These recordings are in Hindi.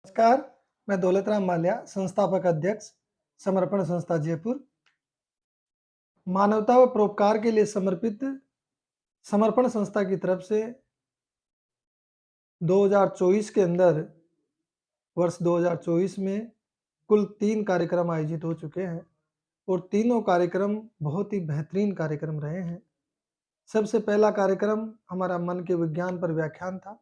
नमस्कार, मैं दौलतराम माल्या, संस्थापक अध्यक्ष, समर्पण संस्था जयपुर। मानवता व परोपकार के लिए समर्पित समर्पण संस्था की तरफ से 2024 के अंदर वर्ष 2024 में कुल 3 कार्यक्रम आयोजित हो चुके हैं और तीनों कार्यक्रम बहुत ही बेहतरीन कार्यक्रम रहे हैं। सबसे पहला कार्यक्रम हमारा मन के विज्ञान पर व्याख्यान था।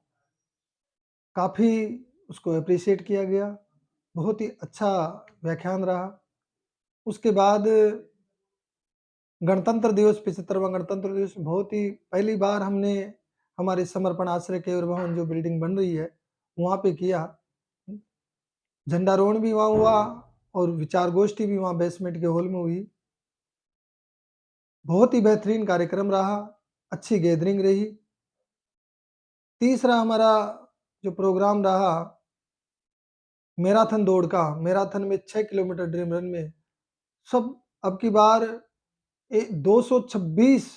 काफ़ी उसको एप्रिशिएट किया गया, बहुत ही अच्छा व्याख्यान रहा। उसके बाद गणतंत्र दिवस 75वां गणतंत्र दिवस बहुत ही पहली बार हमने हमारे समर्पण आश्रय केंद्र भवन जो बिल्डिंग बन रही है, वहाँ पे किया। झंडारोहण भी वहाँ हुआ और विचार गोष्ठी भी वहाँ बेसमेंट के हॉल में हुई। बहुत ही बेहतरीन कार्यक्रम रहा, अच्छी गैदरिंग रही। तीसरा हमारा जो प्रोग्राम रहा मैराथन दौड़ का, मैराथन में 6 किलोमीटर ड्रीम रन में सब अब की बार 226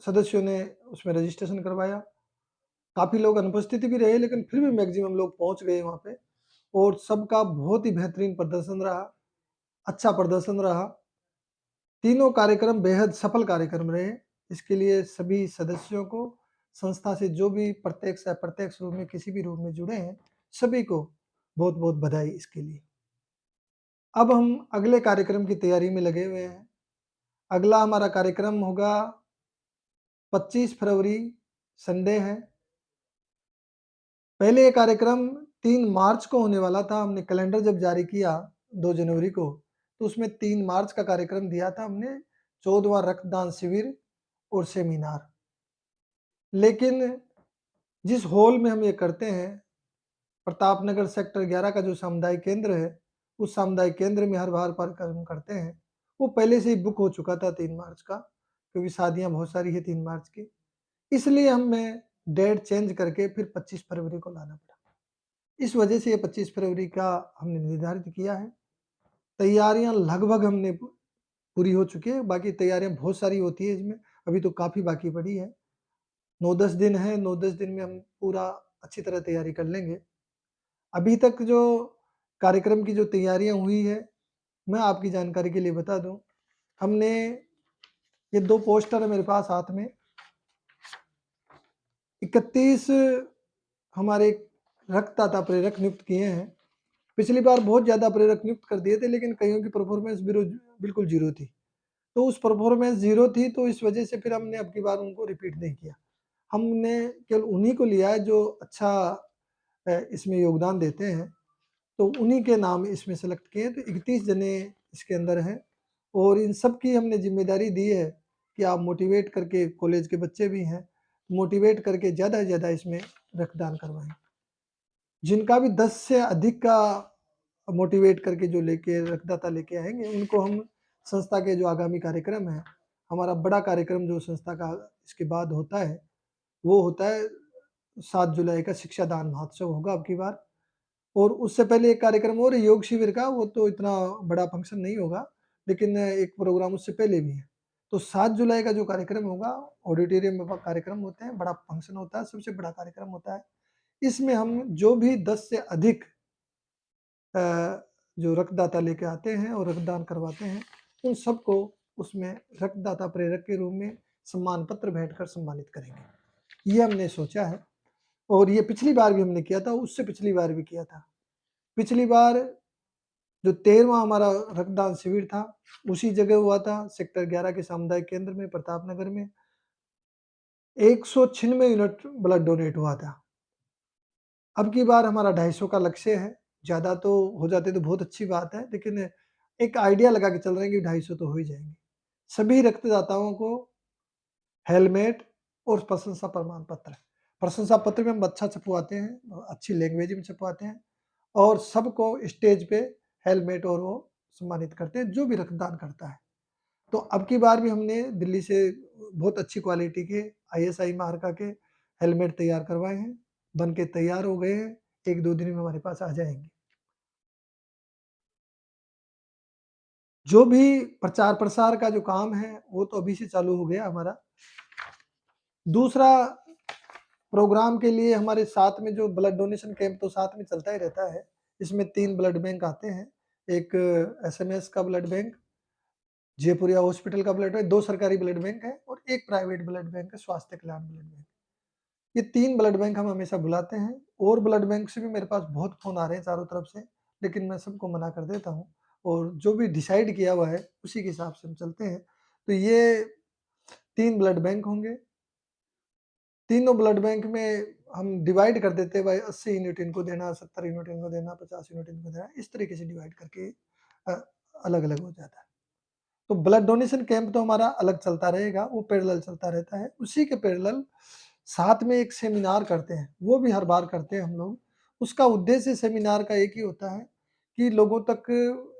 सदस्यों ने उसमें रजिस्ट्रेशन करवाया। काफ़ी लोग अनुपस्थित भी रहे लेकिन फिर भी मैक्सिमम लोग पहुँच गए वहाँ पे और सबका बहुत ही बेहतरीन प्रदर्शन रहा, अच्छा प्रदर्शन रहा। तीनों कार्यक्रम बेहद सफल कार्यक्रम रहे। इसके लिए सभी सदस्यों को, संस्था से जो भी प्रत्यक्ष या अप्रत्यक्ष रूप में किसी भी रूप में जुड़े हैं, सभी को बहुत-बहुत बधाई इसके लिए। अब हम अगले कार्यक्रम की तैयारी में लगे हुए हैं। अगला हमारा कार्यक्रम होगा 25 फरवरी, संडे है। पहले ये कार्यक्रम 3 मार्च को होने वाला था। हमने कैलेंडर जब जारी किया 2 जनवरी को, तो उसमें 3 मार्च का कार्यक्रम दिया था हमने, 14वां रक्तदान शिविर और सेमिनार। लेकिन जिस हॉल में हम ये करते हैं, प्रताप नगर सेक्टर 11 का जो सामुदायिक केंद्र है, उस सामुदायिक केंद्र में हर बार कार्यक्रम करते हैं। वो पहले से ही बुक हो चुका था 3 मार्च का, क्योंकि शादियाँ बहुत सारी है 3 मार्च की। इसलिए हमें डेट चेंज करके फिर 25 फरवरी को लाना पड़ा। इस वजह से ये 25 फरवरी का हमने निर्धारित किया है। तैयारियाँ लगभग हमने पूरी हो चुकी है, बाकी तैयारियाँ बहुत सारी होती है इसमें, अभी तो काफ़ी बाकी पड़ी है। 9-10 दिन है, 9-10 दिन में हम पूरा अच्छी तरह तैयारी कर लेंगे। अभी तक जो कार्यक्रम की जो तैयारियाँ हुई है, मैं आपकी जानकारी के लिए बता दूँ, हमने ये 2 पोस्टर है मेरे पास हाथ में। 31 हमारे रक्तदाता प्रेरक नियुक्त किए हैं। पिछली बार बहुत ज़्यादा प्रेरक नियुक्त कर दिए थे लेकिन कईयों की परफॉर्मेंस बिल्कुल ज़ीरो थी। तो उस परफॉर्मेंस ज़ीरो थी तो इस वजह से फिर हमने अब की बार उनको रिपीट नहीं किया। हमने केवल उन्हीं को लिया है जो अच्छा इसमें योगदान देते हैं, तो उन्हीं के नाम इसमें सेलेक्ट किए हैं। तो 31 जने इसके अंदर हैं और इन सब की हमने ज़िम्मेदारी दी है कि आप मोटिवेट करके, कॉलेज के बच्चे भी हैं, मोटिवेट करके ज़्यादा से ज़्यादा इसमें रक्तदान करवाएँ। जिनका भी 10 से अधिक का मोटिवेट करके जो लेके रक्तदाता लेके आएँगे, उनको हम संस्था के जो आगामी कार्यक्रम हैं, हमारा बड़ा कार्यक्रम जो संस्था का इसके बाद होता है, वो होता है 7 जुलाई का शिक्षा दान महोत्सव होगा अब की बार। और उससे पहले एक कार्यक्रम और है योग शिविर का, वो तो इतना बड़ा फंक्शन नहीं होगा, लेकिन एक प्रोग्राम उससे पहले भी है। तो 7 जुलाई का जो कार्यक्रम होगा, ऑडिटोरियम में कार्यक्रम होते हैं, बड़ा फंक्शन होता है, सबसे बड़ा कार्यक्रम होता है। इसमें हम जो भी 10 से अधिक अ, जो रक्तदाता लेके आते हैं और रक्तदान करवाते हैं, उन सबको उसमें रक्तदाता प्रेरक के रूप में सम्मान पत्र भेंट कर सम्मानित करेंगे। ये हमने सोचा है और ये पिछली बार भी हमने किया था, उससे पिछली बार भी किया था। पिछली बार जो 13वां हमारा रक्तदान शिविर था, उसी जगह हुआ था, सेक्टर 11 के सामुदायिक केंद्र में, प्रताप नगर में। 196 यूनिट ब्लड डोनेट हुआ था। अब की बार हमारा 250 का लक्ष्य है, ज़्यादा तो हो जाते तो बहुत अच्छी बात है, लेकिन एक आइडिया लगा के चल रहे हैं कि 250 तो हो ही जाएँगे। सभी रक्तदाताओं को हेलमेट और प्रशंसा प्रमाण पत्र। प्रशंसा पत्र भी हम अच्छा छपवाते हैं, अच्छी लैंग्वेज में छपवाते हैं और सबको स्टेज पे हेलमेट और वो सम्मानित करते हैं, जो भी रक्तदान करता है। तो अब की बार भी हमने दिल्ली से बहुत अच्छी क्वालिटी के आईएसआई मार्का के हेलमेट तैयार करवाए हैं, बन के तैयार हो गए हैं, 1-2 दिन में हमारे पास आ जाएँगे। जो भी प्रचार-प्रसार का जो काम है, वो तो अभी से चालू हो गया हमारा। दूसरा प्रोग्राम के लिए हमारे साथ में जो ब्लड डोनेशन कैंप तो साथ में चलता ही रहता है। इसमें 3 ब्लड बैंक आते हैं, एक एसएमएस का ब्लड बैंक, जयपुरिया हॉस्पिटल का ब्लड बैंक, 2 सरकारी ब्लड बैंक हैं और एक प्राइवेट ब्लड बैंक है, स्वास्थ्य कल्याण ब्लड बैंक। ये 3 ब्लड बैंक हम हमेशा बुलाते हैं और ब्लड बैंक से भी मेरे पास बहुत फ़ोन आ रहे हैं चारों तरफ से, लेकिन मैं सबको मना कर देता हूँ और जो भी डिसाइड किया हुआ है, उसी के हिसाब से हम चलते हैं। तो ये 3 ब्लड बैंक होंगे, तीनों ब्लड बैंक में हम डिवाइड कर देते हैं भाई 80 यूनिट इनको देना, 70 यूनिट इनको देना, 50 यूनिट इनको देना, इस तरीके से डिवाइड करके अ, अलग-अलग हो जाता है। तो ब्लड डोनेशन कैंप तो हमारा अलग चलता रहेगा, वो पैरेलल चलता रहता है। उसी के पैरेलल साथ में एक सेमिनार करते हैं, वो भी हर बार करते हैं हम लोग। उसका उद्देश्य सेमिनार का एक ही होता है कि लोगों तक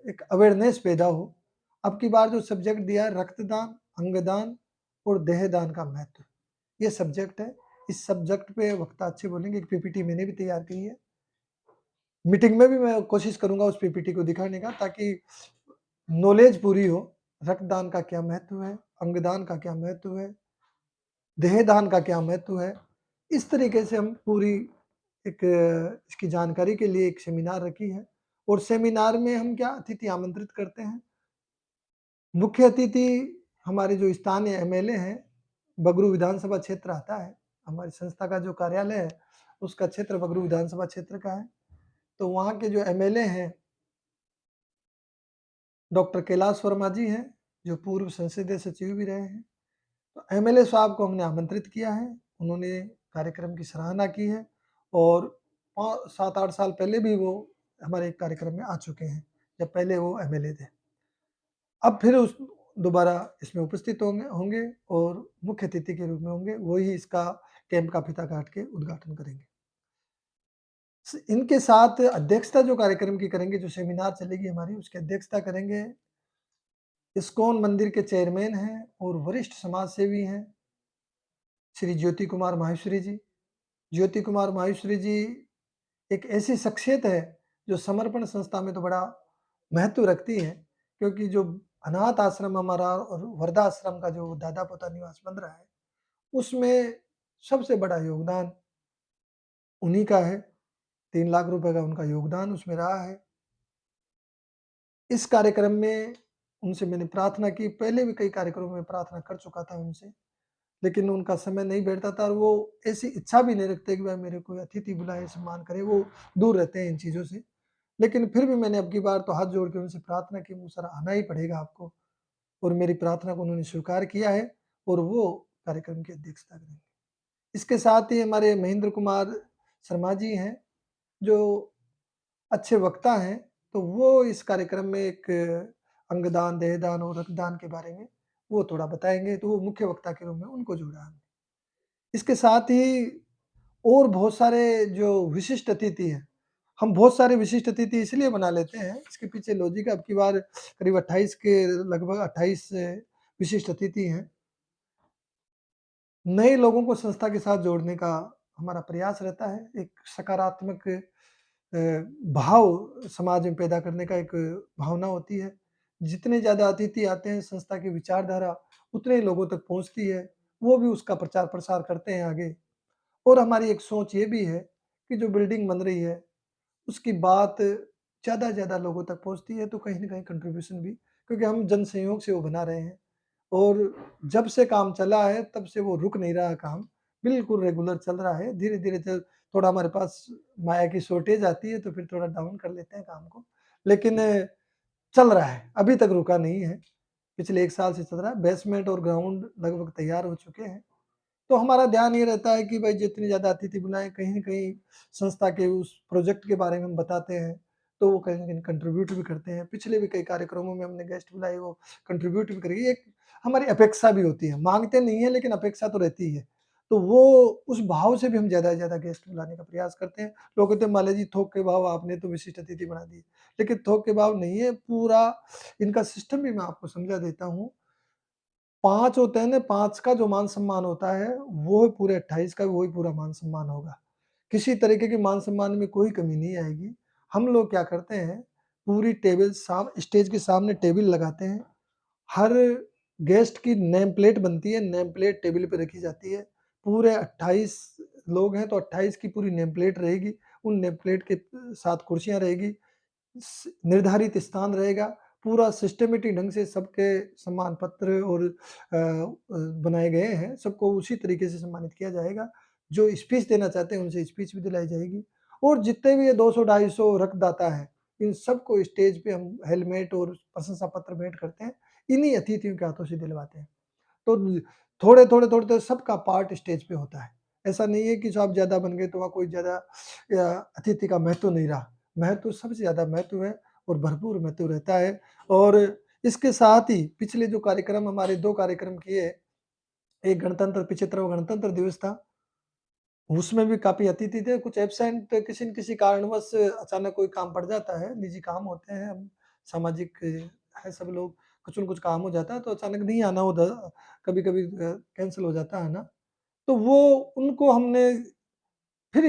एक अवेयरनेस पैदा हो। अब की बार जो सब्जेक्ट दिया है रक्तदान, अंगदान और देहदान का महत्व, ये सब्जेक्ट है। इस सब्जेक्ट पे वक्ता अच्छे बोलेंगे, एक पीपीटी मैंने भी तैयार की है। मीटिंग में भी मैं कोशिश करूँगा उस पीपीटी को दिखाने का ताकि नॉलेज पूरी हो। रक्तदान का क्या महत्व है, अंगदान का क्या महत्व है, देहदान का क्या महत्व है। इस तरीके से हम पूरी एक इसकी जानकारी के लिए एक सेमिनार रखी है और सेमिनार में हम क्या अतिथि आमंत्रित करते हैं। मुख्य अतिथि हमारे जो स्थानीय एमएलए हैं, बगरू विधानसभा क्षेत्र आता है। हमारी संस्था का जो कार्यालय है, उसका क्षेत्र बगरू विधानसभा क्षेत्र का है। तो वहाँ के जो एमएलए हैं, डॉक्टर कैलाश वर्मा जी हैं, जो पूर्व संसदीय सचिव भी रहे हैं। तो एमएलए साहब को हमने आमंत्रित किया है, उन्होंने कार्यक्रम की सराहना की है और 7-8 साल पहले भी वो हमारे एक कार्यक्रम में आ चुके हैं, जब पहले वो एमएलए थे। अब फिर उस दोबारा इसमें उपस्थित होंगे और मुख्य अतिथि के रूप में होंगे, वो ही इसका कैंप का फीता काट के उद्घाटन करेंगे। इनके साथ अध्यक्षता जो कार्यक्रम की करेंगे, जो सेमिनार चलेगी हमारी, उसकी अध्यक्षता करेंगे इस्कॉन मंदिर के चेयरमैन हैं और वरिष्ठ समाज सेवी हैं, श्री ज्योति कुमार माहेश्वरी जी। ज्योति कुमार माहेश्वरी जी एक ऐसी शख्सियत है, जो समर्पण संस्था में तो बड़ा महत्व रखती है, क्योंकि जो अनाथ आश्रम हमारा और वृद्धाश्रम का जो दादा-पोता निवास बन रहा है, उसमें सबसे बड़ा योगदान उन्हीं का है। 3 लाख रुपए का उनका योगदान उसमें रहा है। इस कार्यक्रम में उनसे मैंने प्रार्थना की, पहले भी कई कार्यक्रमों में प्रार्थना कर चुका था उनसे, लेकिन उनका समय नहीं बैठता था और वो ऐसी इच्छा भी नहीं रखते कि भाई मेरे कोई अतिथि बुलाए, सम्मान करे, वो दूर रहते हैं इन चीज़ों से। लेकिन फिर भी मैंने अब की बार तो हाथ जोड़ के उनसे प्रार्थना की, सर आना ही पड़ेगा आपको और मेरी प्रार्थना को उन्होंने स्वीकार किया है और वो कार्यक्रम की अध्यक्षता करेंगे। इसके साथ ही हमारे महेंद्र कुमार शर्मा जी हैं, जो अच्छे वक्ता हैं, तो वो इस कार्यक्रम में एक अंगदान, देहदान और रक्तदान के बारे में वो थोड़ा बताएँगे, तो वो मुख्य वक्ता के रूप में उनको जोड़ा हमने। इसके साथ ही और बहुत सारे जो विशिष्ट अतिथि हैं, हम बहुत सारे विशिष्ट अतिथि इसलिए बना लेते हैं, इसके पीछे लॉजिक अब की बार करीब 28 के लगभग 28 विशिष्ट अतिथि हैं। नए लोगों को संस्था के साथ जोड़ने का हमारा प्रयास रहता है, एक सकारात्मक भाव समाज में पैदा करने का एक भावना होती है। जितने ज़्यादा अतिथि आते हैं, संस्था की विचारधारा उतने ही लोगों तक पहुँचती है, वो भी उसका प्रचार-प्रसार करते हैं आगे। और हमारी एक सोच ये भी है कि जो बिल्डिंग बन रही है, उसकी बात ज़्यादा से ज़्यादा लोगों तक पहुँचती है, तो कहीं न कहीं कंट्रीब्यूशन भी, क्योंकि हम जन सहयोग से वो बना रहे हैं और जब से काम चला है, तब से वो रुक नहीं रहा काम, बिल्कुल रेगुलर चल रहा है। धीरे-धीरे थोड़ा हमारे पास माया की शॉर्टेज आती है, तो फिर थोड़ा डाउन कर लेते हैं काम को, लेकिन चल रहा है, अभी तक रुका नहीं है। पिछले 1 साल से चल रहा है, बेसमेंट और ग्राउंड लगभग तैयार हो चुके हैं। तो हमारा ध्यान ये रहता है कि भाई जितनी ज़्यादा अतिथि बुलाएँ, कहीं न कहीं संस्था के उस प्रोजेक्ट के बारे में हम बताते हैं, तो वो कहीं न कहीं कंट्रीब्यूट भी करते हैं। पिछले भी कई कार्यक्रमों में हमने गेस्ट बुलाए, वो कंट्रीब्यूट भी करेंगे। एक हमारी अपेक्षा भी होती है, माँगते नहीं हैं लेकिन अपेक्षा तो रहती ही है। तो वो उस भाव से भी हम ज़्यादा से ज़्यादा गेस्ट बुलाने का प्रयास करते हैं। लोग कहते हैं माला जी थोक के भाव आपने तो विशिष्ट अतिथि बना दिए। लेकिन थोक के भाव नहीं है, पूरा इनका सिस्टम भी मैं आपको समझा देता हूँ। 5 होते हैं ना, 5 का जो मान-सम्मान होता है, वो पूरे 28 का वही पूरा मान-सम्मान होगा। किसी तरीके के मान-सम्मान में कोई कमी नहीं आएगी। हम लोग क्या करते हैं, पूरी टेबल स्टेज के सामने टेबल लगाते हैं। हर गेस्ट की नेम प्लेट बनती है, नेम प्लेट टेबल पे रखी जाती है। पूरे 28 लोग हैं तो 28 की पूरी नेम प्लेट रहेगी, उन नेम प्लेट के साथ कुर्सियाँ रहेगी, निर्धारित स्थान रहेगा, पूरा सिस्टमेटिक ढंग से सबके सम्मान पत्र और बनाए गए हैं, सबको उसी तरीके से सम्मानित किया जाएगा। जो स्पीच देना चाहते हैं उनसे स्पीच भी दिलाई जाएगी और जितने भी ये 200-250 रक्तदाता हैं, इन सबको स्टेज पे हम हेलमेट और प्रशंसा पत्र भेंट करते हैं, इन्हीं अतिथियों के हाथों से दिलवाते हैं। तो थोड़े-थोड़े सबका पार्ट स्टेज पे होता है। ऐसा नहीं है कि जो आप ज़्यादा बन गए तो वहाँ कोई ज़्यादा अतिथि का महत्व नहीं रहा। महत्व सबसे ज़्यादा महत्व है और भरपूर महत्व रहता है और इसके साथ ही पिछले जो कार्यक्रम हमारे 2 कार्यक्रम किए, एक गणतंत्र 75वां गणतंत्र दिवस था, उसमें भी काफ़ी अतिथि थे, कुछ एब्सेंट किसी न किसी कारणवश अचानक कोई काम पड़ जाता है, निजी काम होते हैं, हम सामाजिक है सब लोग, कुछ न कुछ काम हो जाता है तो अचानक नहीं आना होता, कभी-कभी कैंसल हो जाता है ना, तो वो उनको हमने फिर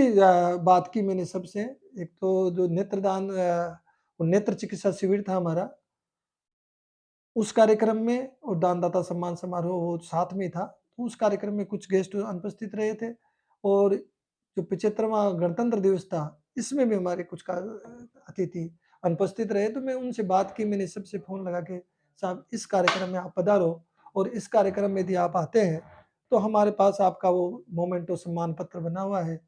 बात की मैंने सबसे, एक तो जो नेत्रदान नेत्र चिकित्सा शिविर था हमारा, उस कार्यक्रम में और दानदाता सम्मान समारोह वो साथ में था। तो उस कार्यक्रम में कुछ गेस्ट अनुपस्थित रहे थे और जो 75वां गणतंत्र दिवस था, इसमें भी हमारे कुछ अतिथि अनुपस्थित रहे, तो मैं उनसे बात की, मैंने सबसे फ़ोन लगा के, "साहब इस कार्यक्रम में आप पधारो और इस कार्यक्रम में यदि आप आते हैं, तो हमारे पास आपका वो मोमेंटो सम्मान पत्र बना हुआ है।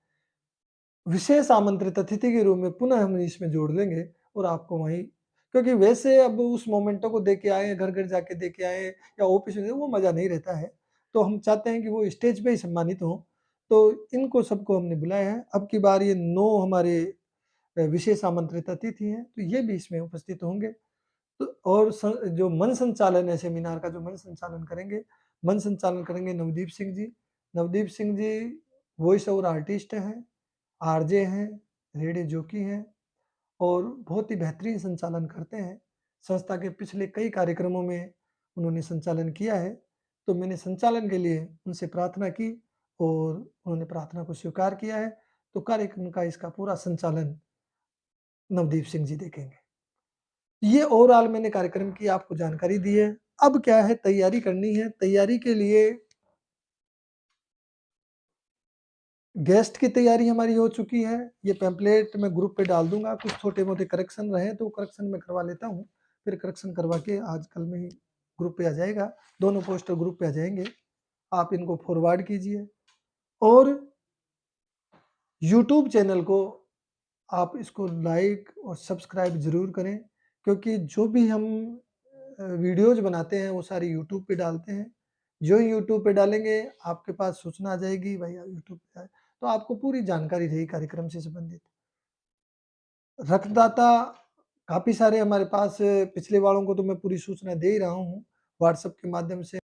विशेष आमंत्रित अतिथि के रूप में पुनः हम इसमें जोड़ देंगे और आपको वहीं" क्योंकि वैसे अब उस मोमेंटो को दे के आए, घर-घर जाके दे के आए या ऑफ़िस में वो मज़ा नहीं रहता है। तो हम चाहते हैं कि वो स्टेज पे ही सम्मानित हों, तो इनको सबको हमने बुलाया है। अब की बार ये 9 हमारे विशेष आमंत्रित अतिथि हैं, तो ये भी इसमें उपस्थित होंगे। तो और जो मन संचालन है सेमिनार का, जो मन संचालन करेंगे Navdeep Singh ji. Navdeep Singh ji voice over artist हैं, आरजे हैं, रेडियो जॉकी हैं और बहुत ही बेहतरीन संचालन करते हैं। संस्था के पिछले कई कार्यक्रमों में उन्होंने संचालन किया है, तो मैंने संचालन के लिए उनसे प्रार्थना की और उन्होंने प्रार्थना को स्वीकार किया है, तो कार्यक्रम का इसका पूरा संचालन नवदीप सिंह जी देखेंगे। ये ओवरऑल मैंने कार्यक्रम की आपको जानकारी दी है। अब क्या है, तैयारी करनी है, तैयारी के लिए गेस्ट की तैयारी हमारी हो चुकी है, ये पैम्पलेट मैं ग्रुप पे डाल दूँगा, कुछ छोटे-मोटे करेक्शन रहे तो करेक्शन मैं करवा लेता हूँ, फिर करेक्शन करवा के आज कल में ही ग्रुप पे आ जाएगा, दोनों पोस्टर ग्रुप पे आ जाएँगे, आप इनको फॉरवर्ड कीजिए और यूट्यूब चैनल को आप इसको लाइक और सब्सक्राइब ज़रूर करें, क्योंकि जो भी हम वीडियोज़ बनाते हैं वो सारी यूट्यूब पे डालते हैं। जो ही यूट्यूब पे डालेंगे आपके पास सूचना आ जाएगी, भाई यूट्यूब पे है, तो आपको पूरी जानकारी रहेगी कार्यक्रम से संबंधित। रक्तदाता काफ़ी सारे हमारे पास पिछले वालों को तो मैं पूरी सूचना दे ही रहा हूँ, व्हाट्सएप के माध्यम से